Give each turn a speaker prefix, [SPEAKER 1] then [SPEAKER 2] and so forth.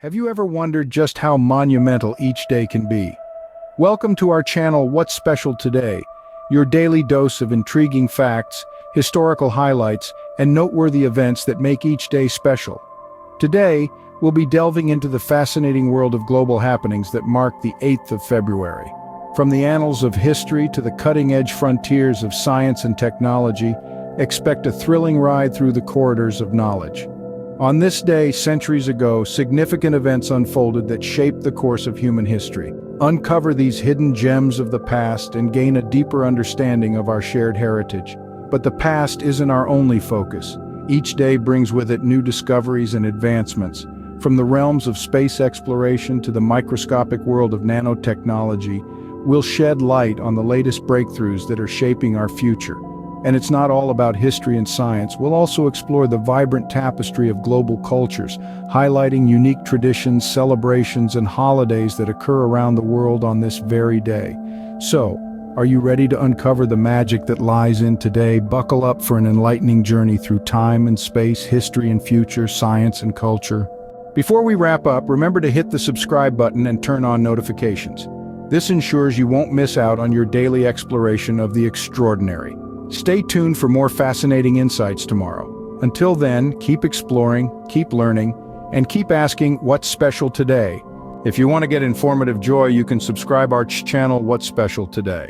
[SPEAKER 1] Have you ever wondered just how monumental each day can be? Welcome to our channel What's Special Today, your daily dose of intriguing facts, historical highlights, and noteworthy events that make each day special. Today, we'll be delving into the fascinating world of global happenings that mark the 8th of February. From the annals of history to the cutting-edge frontiers of science and technology, expect a thrilling ride through the corridors of knowledge. On this day, centuries ago, significant events unfolded that shaped the course of human history. Uncover these hidden gems of the past and gain a deeper understanding of our shared heritage. But the past isn't our only focus. Each day brings with it new discoveries and advancements. From the realms of space exploration to the microscopic world of nanotechnology, we'll shed light on the latest breakthroughs that are shaping our future. And it's not all about history and science. We'll also explore the vibrant tapestry of global cultures, highlighting unique traditions, celebrations, and holidays that occur around the world on this very day. So, are you ready to uncover the magic that lies in today? Buckle up for an enlightening journey through time and space, history and future, science and culture. Before we wrap up, remember to hit the subscribe button and turn on notifications. This ensures you won't miss out on your daily exploration of the extraordinary. Stay tuned for more fascinating insights tomorrow. Until then, keep exploring, keep learning, and keep asking what's special today. If you want to get informative joy, you can subscribe our channel What's Special Today.